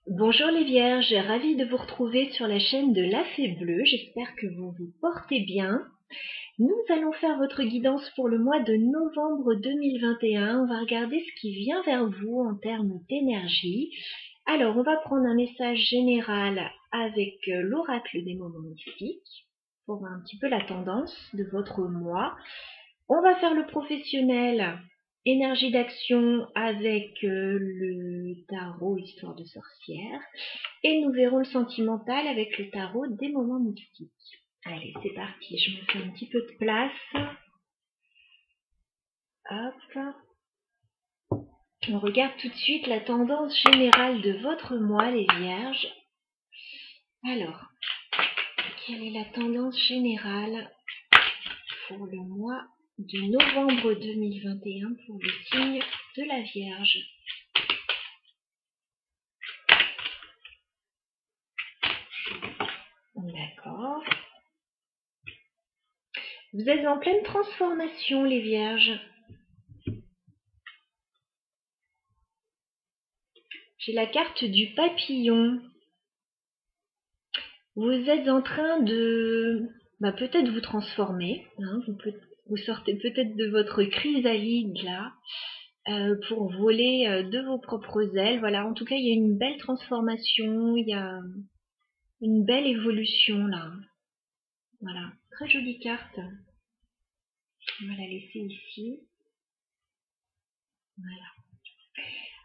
Bonjour les Vierges, ravie de vous retrouver sur la chaîne de La Fée Bleue. J'espère que vous vous portez bien. Nous allons faire votre guidance pour le mois de novembre 2021. On va regarder ce qui vient vers vous en termes d'énergie. Alors, on va prendre un message général avec l'oracle des moments mystiques pour voir un petit peu la tendance de votre mois. On va faire le professionnel, énergie d'action avec le tarot histoire de sorcière. Et nous verrons le sentimental avec le tarot des moments mystiques. Allez, c'est parti, je me fais un petit peu de place. Hop. On regarde tout de suite la tendance générale de votre mois, les Vierges. Alors, quelle est la tendance générale pour le mois de novembre 2021 pour le signe de la Vierge? D'accord. Vous êtes en pleine transformation, les Vierges. J'ai la carte du papillon. Vous êtes en train de peut-être vous transformer. Hein, vous sortez peut-être de votre chrysalide là pour voler de vos propres ailes. Voilà, en tout cas, il y a une belle transformation, il y a une belle évolution là. Voilà, très jolie carte. On va la laisser ici. Voilà.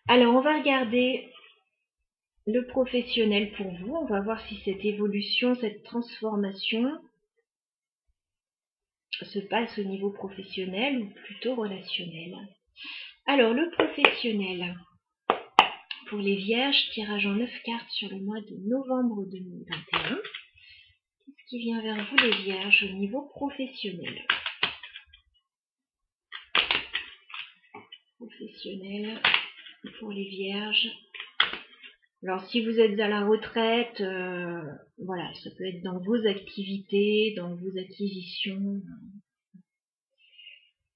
Alors, on va regarder le professionnel pour vous. On va voir si cette évolution, cette transformation se passe au niveau professionnel ou plutôt relationnel. Alors, le professionnel. Pour les Vierges, tirage en 9 cartes sur le mois de novembre 2021. Qu'est-ce qui vient vers vous, les Vierges, au niveau professionnel? Professionnel pour les Vierges. Alors, si vous êtes à la retraite, voilà, ça peut être dans vos activités, dans vos acquisitions.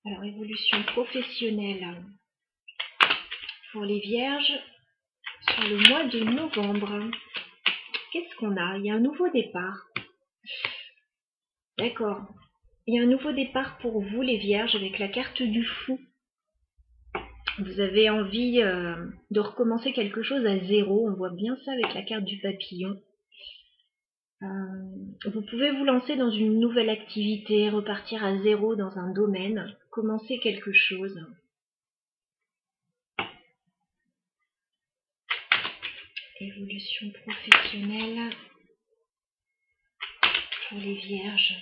Alors, évolution professionnelle pour les Vierges sur le mois de novembre. Qu'est-ce qu'on a? Il y a un nouveau départ. D'accord. Il y a un nouveau départ pour vous, les Vierges, avec la carte du fou. Vous avez envie de recommencer quelque chose à zéro. On voit bien ça avec la carte du papillon. Vous pouvez vous lancer dans une nouvelle activité, repartir à zéro dans un domaine, commencer quelque chose. Évolution professionnelle pour les Vierges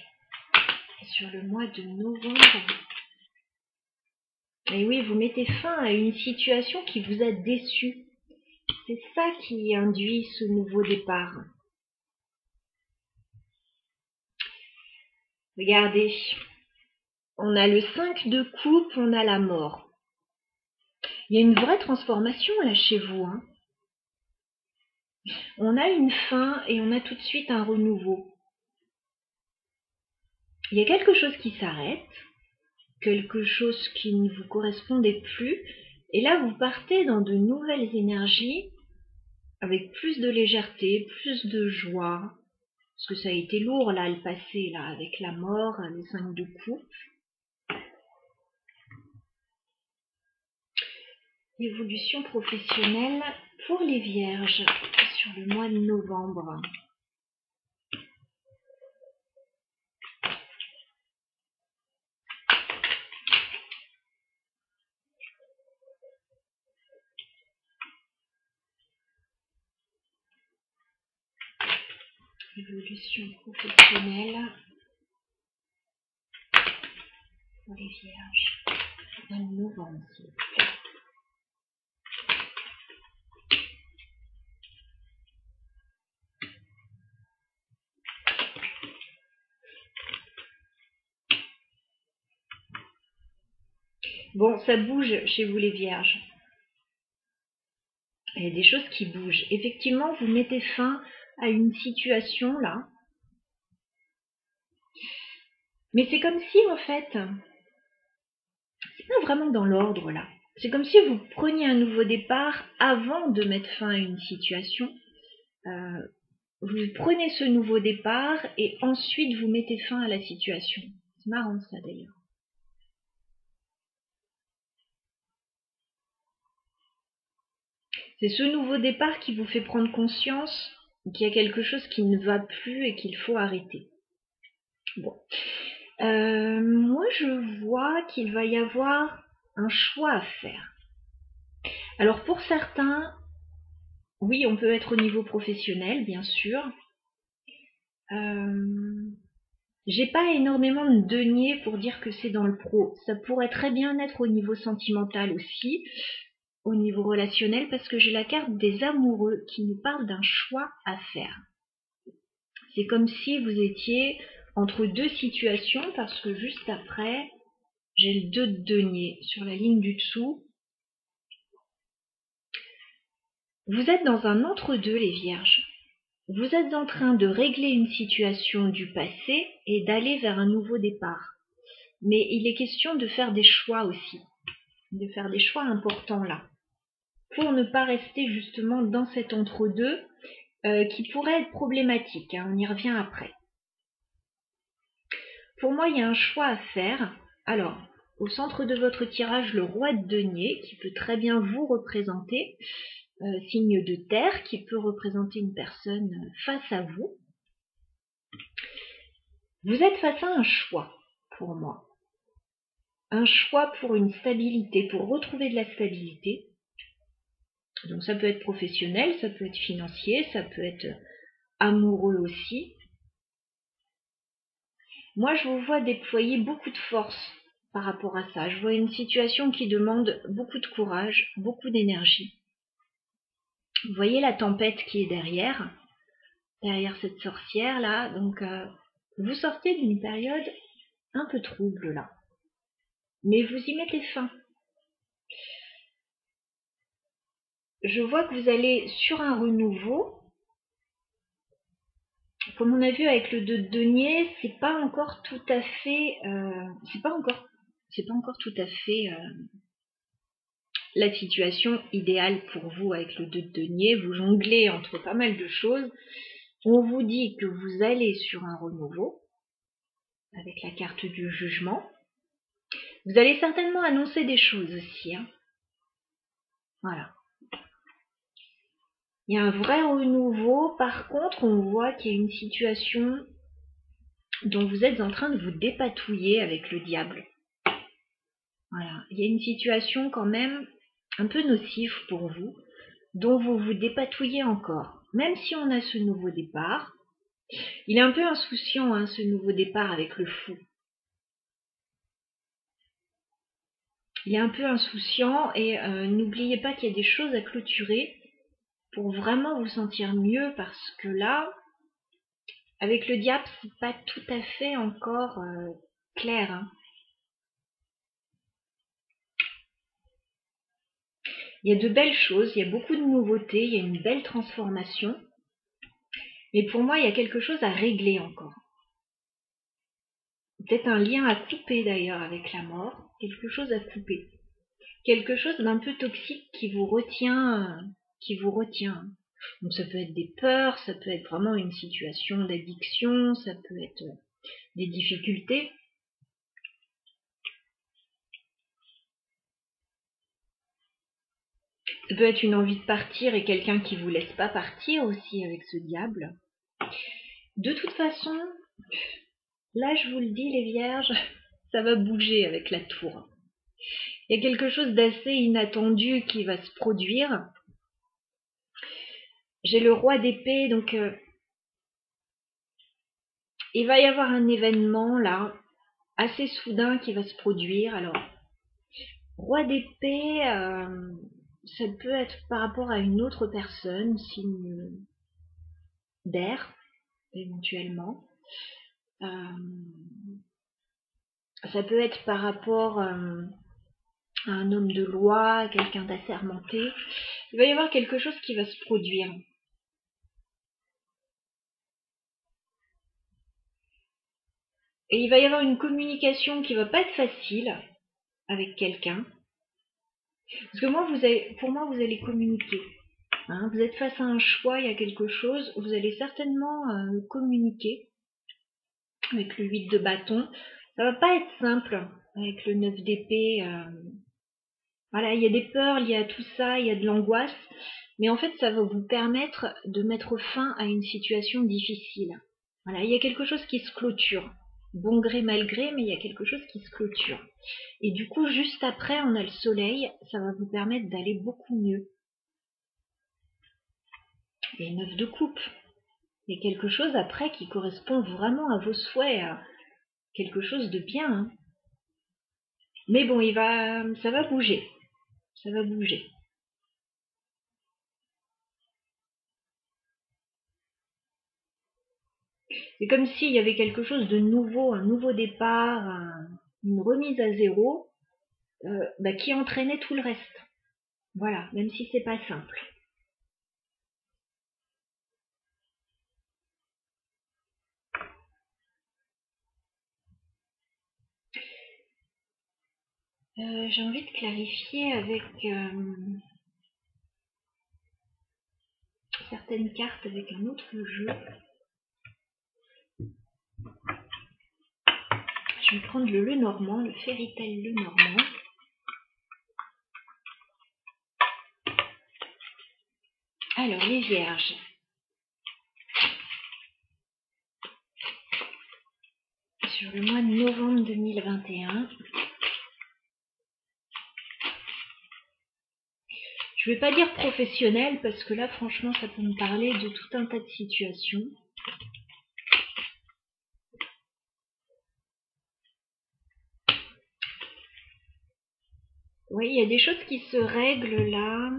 sur le mois de novembre. Et oui, vous mettez fin à une situation qui vous a déçu. C'est ça qui induit ce nouveau départ. Regardez, on a le 5 de coupe, on a la mort. Il y a une vraie transformation là chez vous. Hein. On a une fin et on a tout de suite un renouveau. Il y a quelque chose qui s'arrête, quelque chose qui ne vous correspondait plus, et là vous partez dans de nouvelles énergies avec plus de légèreté, plus de joie, parce que ça a été lourd là le passé là avec la mort, le 5 de coupe. Évolution professionnelle pour les Vierges sur le mois de novembre. Évolution professionnelle pour les Vierges en novembre. Bon, ça bouge chez vous les Vierges. Il y a des choses qui bougent. Effectivement, vous mettez fin à une situation là. Mais c'est comme si, en fait, c'est pas vraiment dans l'ordre là. c'est comme si vous preniez un nouveau départ avant de mettre fin à une situation. Vous prenez ce nouveau départ et ensuite vous mettez fin à la situation. C'est marrant ça d'ailleurs. C'est ce nouveau départ qui vous fait prendre conscience qu'il y a quelque chose qui ne va plus et qu'il faut arrêter. Bon. Moi je vois qu'il va y avoir un choix à faire. Alors pour certains, oui, on peut être au niveau professionnel, bien sûr. J'ai pas énormément de deniers pour dire que c'est dans le pro. Ça pourrait très bien être au niveau sentimental aussi, au niveau relationnel, parce que j'ai la carte des amoureux qui nous parle d'un choix à faire. C'est comme si vous étiez entre deux situations, parce que juste après, j'ai le 2 de denier sur la ligne du dessous. Vous êtes dans un entre-deux, les vierges. Vous êtes en train de régler une situation du passé et d'aller vers un nouveau départ. Mais il est question de faire des choix aussi, de faire des choix importants là, pour ne pas rester justement dans cet entre-deux qui pourrait être problématique, hein, on y revient après. Pour moi, il y a un choix à faire. Alors, au centre de votre tirage, le roi de denier, qui peut très bien vous représenter, signe de terre, qui peut représenter une personne face à vous. Vous êtes face à un choix, pour moi. Un choix pour une stabilité, pour retrouver de la stabilité. Donc ça peut être professionnel, ça peut être financier, ça peut être amoureux aussi. Moi, je vous vois déployer beaucoup de force par rapport à ça. Je vois une situation qui demande beaucoup de courage, beaucoup d'énergie. Vous voyez la tempête qui est derrière cette sorcière là. Donc vous sortez d'une période un peu trouble là. Mais vous y mettez fin. Je vois que vous allez sur un renouveau. Comme on a vu avec le 2 de denier, c'est pas encore tout à fait, la situation idéale pour vous avec le 2 de denier. Vous jonglez entre pas mal de choses. On vous dit que vous allez sur un renouveau avec la carte du jugement. Vous allez certainement annoncer des choses aussi, hein. Voilà. Il y a un vrai renouveau. Par contre, on voit qu'il y a une situation dont vous êtes en train de vous dépatouiller avec le diable. Voilà. Il y a une situation quand même un peu nocive pour vous, dont vous vous dépatouillez encore. Même si on a ce nouveau départ, il est un peu insouciant, hein, ce nouveau départ avec le fou. Il est un peu insouciant et n'oubliez pas qu'il y a des choses à clôturer pour vraiment vous sentir mieux, parce que là, avec le diable, c'est pas tout à fait encore clair, hein. Il y a de belles choses, il y a beaucoup de nouveautés, il y a une belle transformation. Mais pour moi, il y a quelque chose à régler encore. Peut-être un lien à couper d'ailleurs avec la mort, quelque chose à couper. Quelque chose d'un peu toxique qui vous retient. Donc ça peut être des peurs, ça peut être vraiment une situation d'addiction, ça peut être des difficultés. Ça peut être une envie de partir et quelqu'un qui vous laisse pas partir aussi avec ce diable. De toute façon, là je vous le dis les vierges, ça va bouger avec la tour. Il y a quelque chose d'assez inattendu qui va se produire. J'ai le roi d'épée, donc il va y avoir un événement là, assez soudain qui va se produire. Alors, roi d'épée, ça peut être par rapport à une autre personne, signe d'air, éventuellement. Ça peut être par rapport à un homme de loi, quelqu'un d'assermenté. Il va y avoir quelque chose qui va se produire. Et il va y avoir une communication qui va pas être facile avec quelqu'un. Parce que pour moi, vous allez communiquer. Hein. Vous êtes face à un choix, il y a quelque chose, vous allez certainement communiquer avec le 8 de bâton. Ça va pas être simple avec le 9 d'épée. Voilà, il y a des peurs liées à tout ça, il y a de l'angoisse. Mais en fait, ça va vous permettre de mettre fin à une situation difficile. Voilà, il y a quelque chose qui se clôture. Bon gré, mal gré, mais il y a quelque chose qui se clôture. Et du coup, juste après, on a le soleil, ça va vous permettre d'aller beaucoup mieux. Et 9 de coupe. Il y a quelque chose après qui correspond vraiment à vos souhaits, à quelque chose de bien. Hein. Mais bon, ça va bouger. Ça va bouger. C'est comme s'il y avait quelque chose de nouveau, un nouveau départ, une remise à zéro, qui entraînait tout le reste. Voilà, même si c'est pas simple. J'ai envie de clarifier avec certaines cartes avec un autre jeu. Je vais prendre le Lenormand, le Fairy Tail Lenormand. Alors, les Vierges. Sur le mois de novembre 2021. Je ne vais pas dire professionnel parce que là, franchement, ça peut me parler de tout un tas de situations. Oui, il y a des choses qui se règlent là.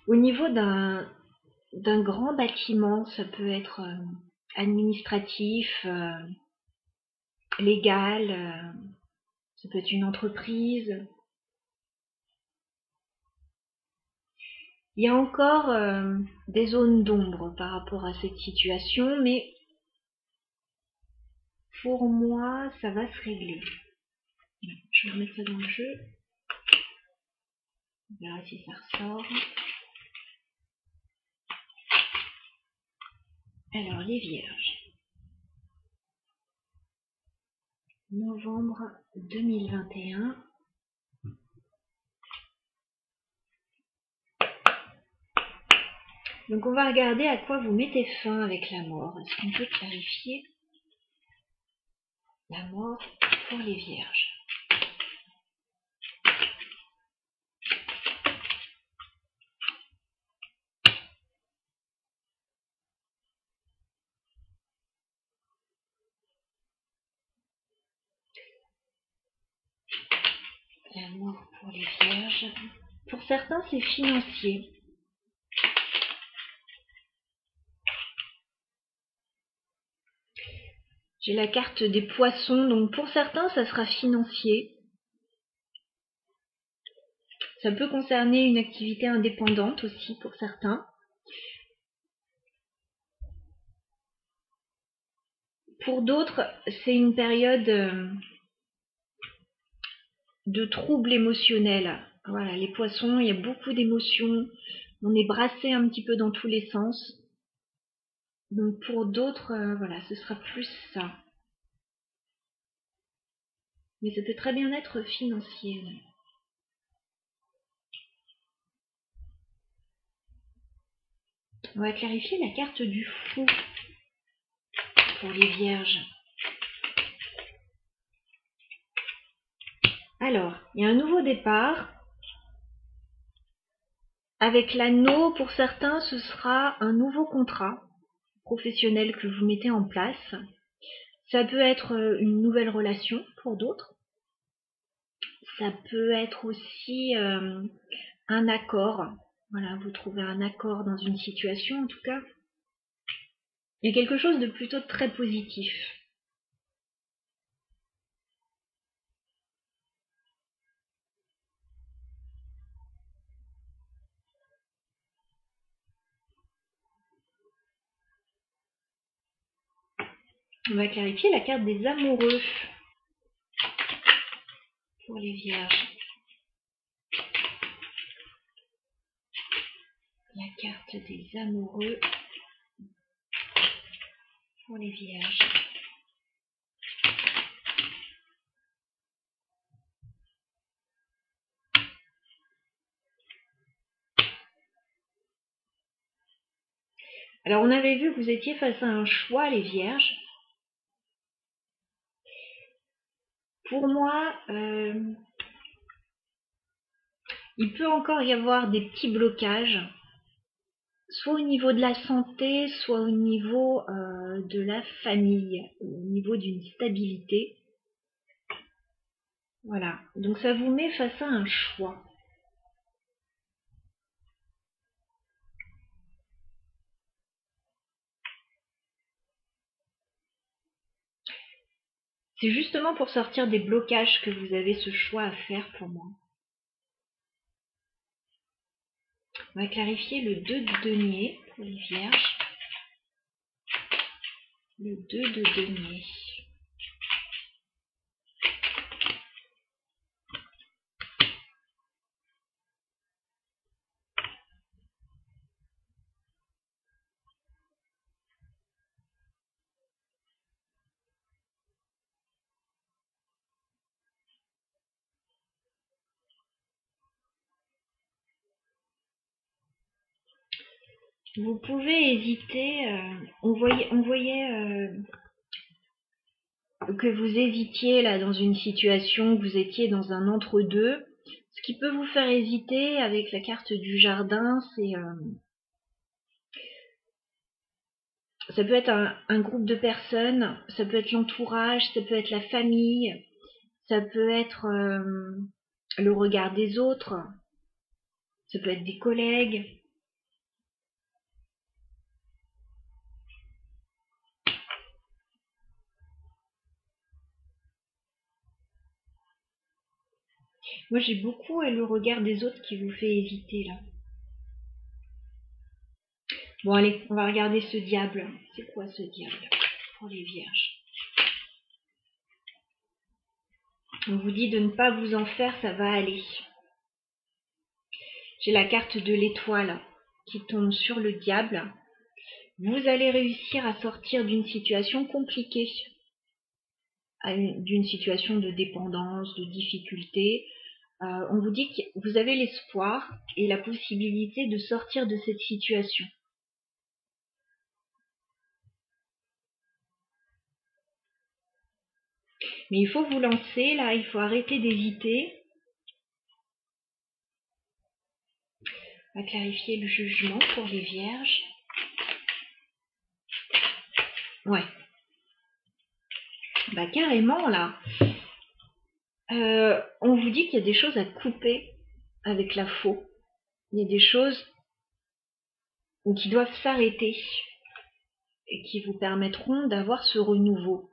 Au niveau d'un grand bâtiment, ça peut être administratif, légal, ça peut être une entreprise. Il y a encore des zones d'ombre par rapport à cette situation, mais pour moi, ça va se régler. Je vais remettre ça dans le jeu. On verra si ça ressort. Alors, les Vierges. Novembre 2021. Donc on va regarder à quoi vous mettez fin avec la mort. Est-ce qu'on peut clarifier la mort pour les Vierges? La mort pour les Vierges. Pour certains, c'est financier. J'ai la carte des poissons, donc pour certains, ça sera financier. Ça peut concerner une activité indépendante aussi pour certains. Pour d'autres, c'est une période de troubles émotionnels. Voilà, les poissons, il y a beaucoup d'émotions. On est brassé un petit peu dans tous les sens. Donc pour d'autres, voilà, ce sera plus ça. Mais ça peut très bien être financier. On va clarifier la carte du fou pour les Vierges. Alors, il y a un nouveau départ. Avec l'anneau, pour certains, ce sera un nouveau contrat professionnel que vous mettez en place. Ça peut être une nouvelle relation pour d'autres. Ça peut être aussi un accord. Voilà, vous trouvez un accord dans une situation en tout cas. Il y a quelque chose de plutôt très positif. On va clarifier la carte des amoureux. pour les vierges. La carte des amoureux pour les vierges. Alors on avait vu que vous étiez face à un choix, les vierges. Pour moi, il peut encore y avoir des petits blocages, soit au niveau de la santé, soit au niveau de la famille, au niveau d'une stabilité. Voilà, donc ça vous met face à un choix. C'est justement pour sortir des blocages que vous avez ce choix à faire pour moi. On va clarifier le 2 de denier pour les vierges. Le 2 de denier. Vous pouvez hésiter, on voyait que vous hésitiez là dans une situation, que vous étiez dans un entre-deux. Ce qui peut vous faire hésiter avec la carte du jardin, c'est ça peut être un groupe de personnes, ça peut être l'entourage, ça peut être la famille, ça peut être le regard des autres, ça peut être des collègues. Moi j'ai beaucoup le regard des autres qui vous fait hésiter là. Bon allez, on va regarder ce diable. C'est quoi ce diable pour les vierges? On vous dit de ne pas vous en faire, ça va aller. J'ai la carte de l'étoile qui tombe sur le diable. Vous allez réussir à sortir d'une situation compliquée, d'une situation de dépendance, de difficulté. On vous dit que vous avez l'espoir et la possibilité de sortir de cette situation. Mais il faut vous lancer, là, il faut arrêter d'hésiter. On va clarifier le jugement pour les vierges. Ouais. Bah carrément, là. On vous dit qu'il y a des choses à couper avec la faux. Il y a des choses qui doivent s'arrêter et qui vous permettront d'avoir ce renouveau.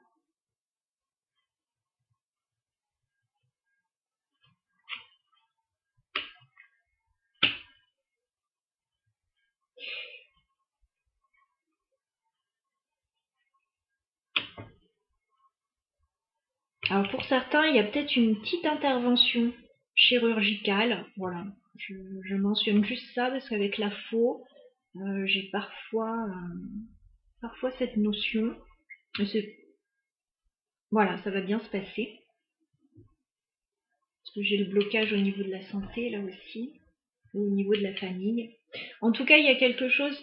Alors pour certains, il y a peut-être une petite intervention chirurgicale. Voilà, je mentionne juste ça parce qu'avec la faux, j'ai parfois cette notion. Voilà, ça va bien se passer. Parce que j'ai le blocage au niveau de la santé là aussi, au niveau de la famille. En tout cas, il y a quelque chose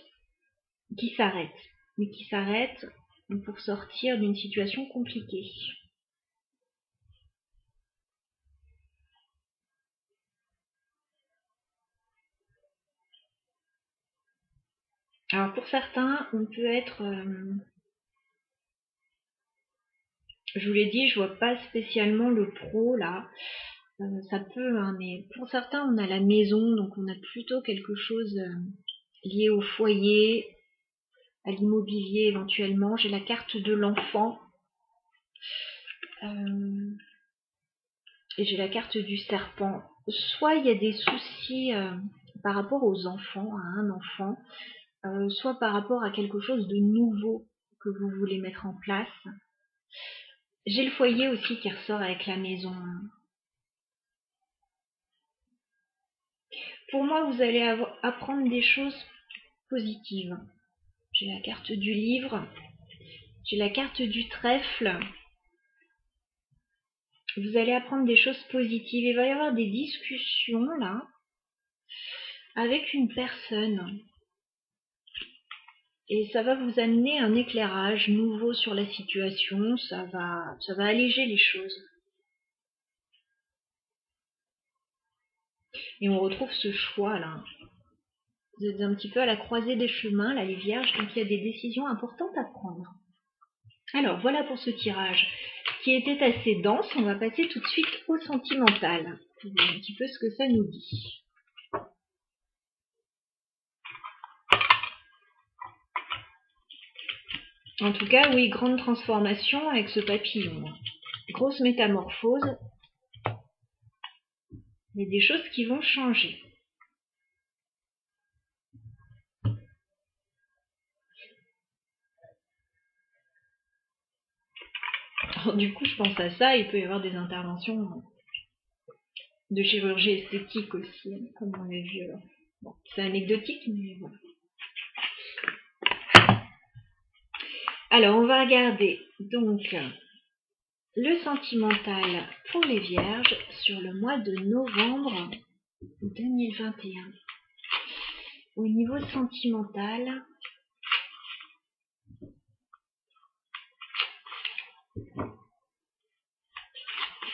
qui s'arrête, mais qui s'arrête pour sortir d'une situation compliquée. Alors pour certains, on peut être, je vous l'ai dit, je vois pas spécialement le pro là, ça peut, hein, mais pour certains, on a la maison, donc on a plutôt quelque chose lié au foyer, à l'immobilier éventuellement. J'ai la carte de l'enfant et j'ai la carte du serpent. Soit il y a des soucis par rapport aux enfants, à un enfant, soit par rapport à quelque chose de nouveau que vous voulez mettre en place. J'ai le foyer aussi qui ressort avec la maison. Pour moi, vous allez apprendre des choses positives. J'ai la carte du livre, j'ai la carte du trèfle. Vous allez apprendre des choses positives. Il va y avoir des discussions là avec une personne. Et ça va vous amener un éclairage nouveau sur la situation. Ça va alléger les choses. Et on retrouve ce choix là. Vous êtes un petit peu à la croisée des chemins, là, les vierges, donc il y a des décisions importantes à prendre. Alors, voilà pour ce tirage qui était assez dense. On va passer tout de suite au sentimental. Pour voir un petit peu ce que ça nous dit. En tout cas, oui, grande transformation avec ce papillon. Grosse métamorphose. Il y a des choses qui vont changer. Alors, du coup, je pense à ça. Il peut y avoir des interventions de chirurgie esthétique aussi, comme on l'a vu. Bon, c'est anecdotique, mais voilà. Alors, on va regarder donc le sentimental pour les vierges sur le mois de novembre 2021. Au niveau sentimental,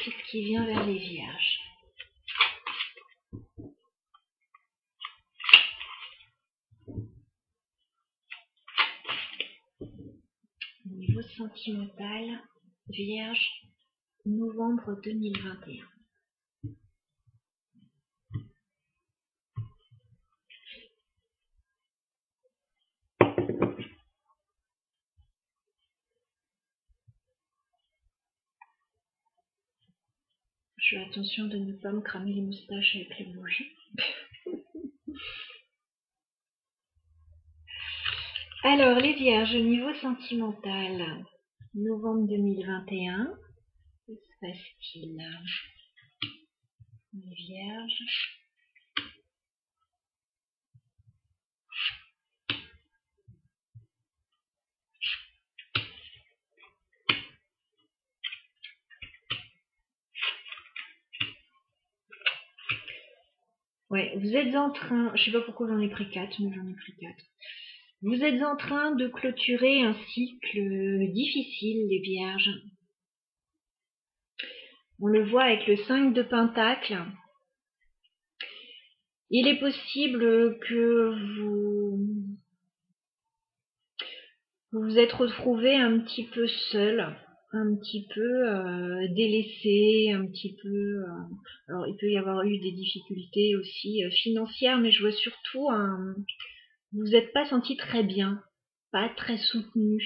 qu'est-ce qui vient vers les vierges? Au niveau sentimental, vierge, novembre 2021. Je fais attention de ne pas me cramer les moustaches avec les bougies. Alors, les vierges, au niveau sentimental, novembre 2021, que se passe-t-il? Les vierges. Ouais, vous êtes en train, je sais pas pourquoi j'en ai pris 4, mais j'en ai pris 4. Vous êtes en train de clôturer un cycle difficile, les vierges. On le voit avec le 5 de Pentacle. Il est possible que vous vous êtes retrouvé un petit peu seul, un petit peu délaissé, un petit peu... alors il peut y avoir eu des difficultés aussi financières, mais je vois surtout vous vous êtes pas senti très bien, pas très soutenu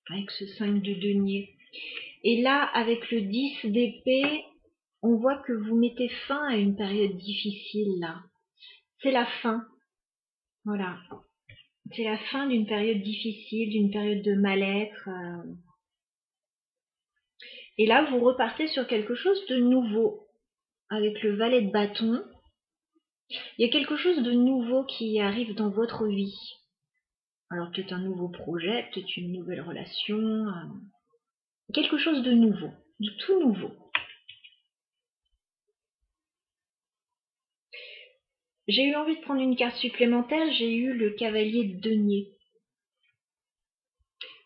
avec ce 5 de denier. Et là, avec le 10 d'épée, on voit que vous mettez fin à une période difficile là. C'est la fin. Voilà. C'est la fin d'une période difficile, d'une période de mal-être. Et là, vous repartez sur quelque chose de nouveau. Avec le valet de bâton, il y a quelque chose de nouveau qui arrive dans votre vie. Alors peut-être un nouveau projet, peut-être une nouvelle relation. Quelque chose de nouveau, de tout nouveau. J'ai eu envie de prendre une carte supplémentaire, j'ai eu le cavalier de denier.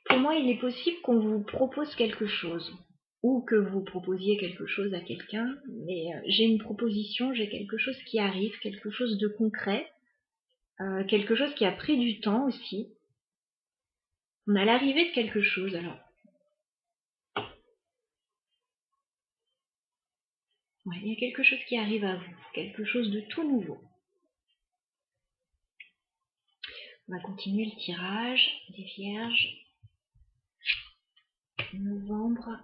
Pour moi, il est possible qu'on vous propose quelque chose, ou que vous proposiez quelque chose à quelqu'un, mais j'ai une proposition, j'ai quelque chose qui arrive, quelque chose de concret, quelque chose qui a pris du temps aussi. On a l'arrivée de quelque chose, alors. Ouais, il y a quelque chose qui arrive à vous, quelque chose de tout nouveau. On va continuer le tirage des vierges. Novembre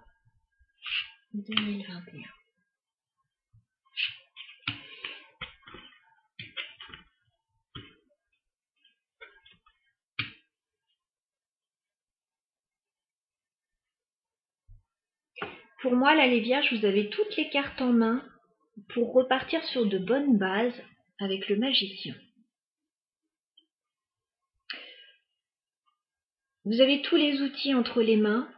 2021. Pour moi, là, les vierges, vous avez toutes les cartes en main pour repartir sur de bonnes bases, avec le magicien. Vous avez tous les outils entre les mains.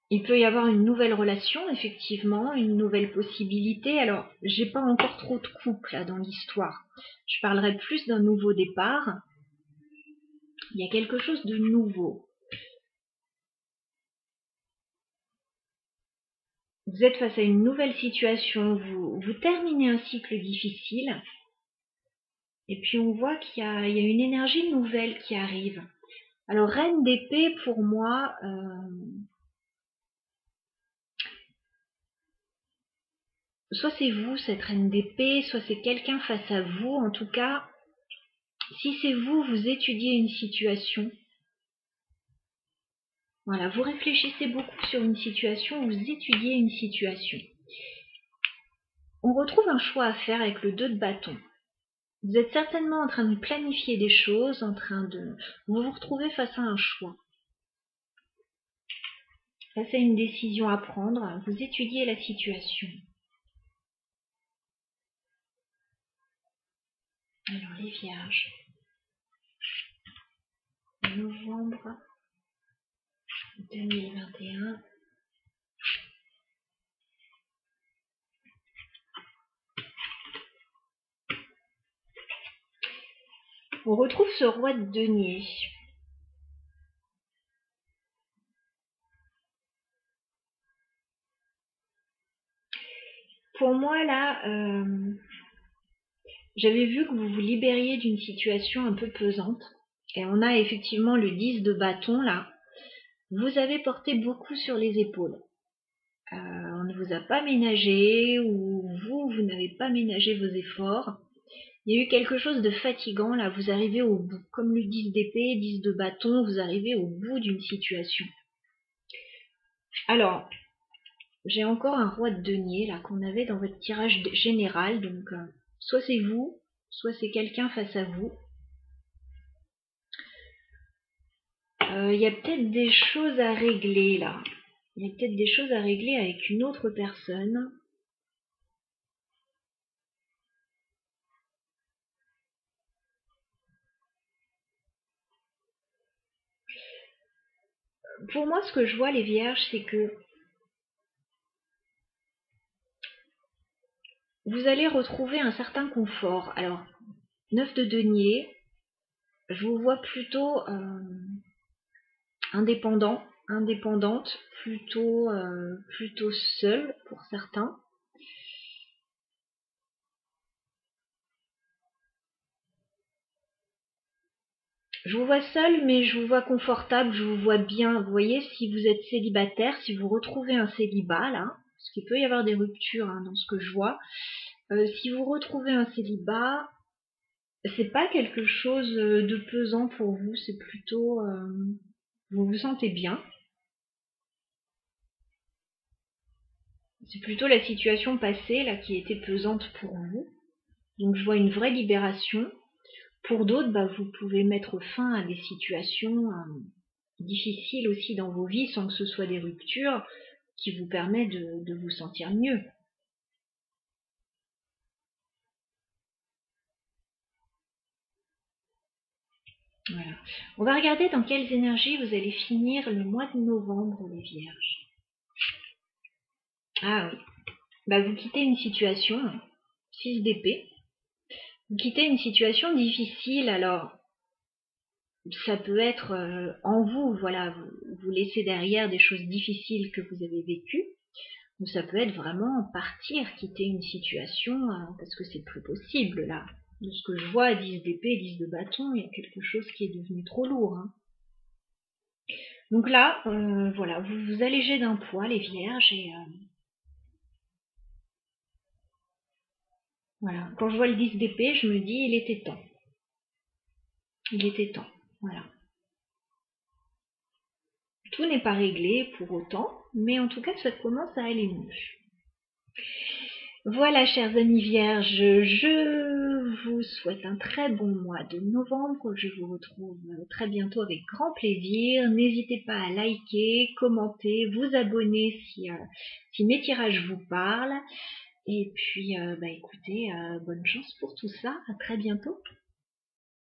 Il peut y avoir une nouvelle relation, effectivement, une nouvelle possibilité. Alors, j'ai pas encore trop de couple là dans l'histoire. Je parlerai plus d'un nouveau départ. Il y a quelque chose de nouveau. Vous êtes face à une nouvelle situation, vous terminez un cycle difficile. Et puis on voit qu'il y a une énergie nouvelle qui arrive. Alors, reine d'épée, pour moi, soit c'est vous, cette reine d'épée, soit c'est quelqu'un face à vous. En tout cas, si c'est vous, vous étudiez une situation. Voilà, vous réfléchissez beaucoup sur une situation, vous étudiez une situation. On retrouve un choix à faire avec le 2 de bâton. Vous êtes certainement en train de planifier des choses, vous vous retrouvez face à un choix. Face à une décision à prendre, vous étudiez la situation. Alors, les vierges. Novembre 2021. On retrouve ce roi de denier. Pour moi, là, j'avais vu que vous vous libériez d'une situation un peu pesante. Et on a effectivement le 10 de bâton, là. Vous avez porté beaucoup sur les épaules. On ne vous a pas ménagé, ou vous n'avez pas ménagé vos efforts. Il y a eu quelque chose de fatigant, là, vous arrivez au bout. Comme le 10 d'épée, 10 de bâton, vous arrivez au bout d'une situation. Alors, j'ai encore un roi de denier, là, qu'on avait dans votre tirage général. Donc, soit c'est vous, soit c'est quelqu'un face à vous. Il y a peut-être des choses à régler, là. Il y a peut-être des choses à régler avec une autre personne. Pour moi, ce que je vois, les vierges, c'est que vous allez retrouver un certain confort. Alors, 9 de denier, je vous vois plutôt indépendante, plutôt seule pour certains. Je vous vois seule, mais je vous vois confortable, je vous vois bien. Vous voyez, si vous êtes célibataire, si vous retrouvez un célibat, là, parce qu'il peut y avoir des ruptures dans ce que je vois, si vous retrouvez un célibat, c'est pas quelque chose de pesant pour vous, c'est plutôt... vous vous sentez bien. C'est plutôt la situation passée, là, qui était pesante pour vous. Donc je vois une vraie libération. Pour d'autres, vous pouvez mettre fin à des situations difficiles aussi dans vos vies sans que ce soit des ruptures qui vous permettent de vous sentir mieux. Voilà. On va regarder dans quelles énergies vous allez finir le mois de novembre, les vierges. Ah oui. Vous quittez une situation, 6 d'épée. Vous quittez une situation difficile, alors ça peut être en vous, voilà, vous laissez derrière des choses difficiles que vous avez vécues, ou ça peut être vraiment partir, quitter une situation, parce que c'est plus possible, là. De ce que je vois, 10 d'épée, 10 de bâton, il y a quelque chose qui est devenu trop lourd. Donc là, voilà, vous vous allégez d'un poids, les vierges, et voilà. Quand je vois le 10 d'épée, je me dis, il était temps. Il était temps, voilà. Tout n'est pas réglé pour autant, mais en tout cas, ça commence à aller mieux. Voilà, chers amis vierges, je vous souhaite un très bon mois de novembre. Je vous retrouve très bientôt avec grand plaisir. N'hésitez pas à liker, commenter, vous abonner si mes tirages vous parlent. Et puis, écoutez, bonne chance pour tout ça. À très bientôt.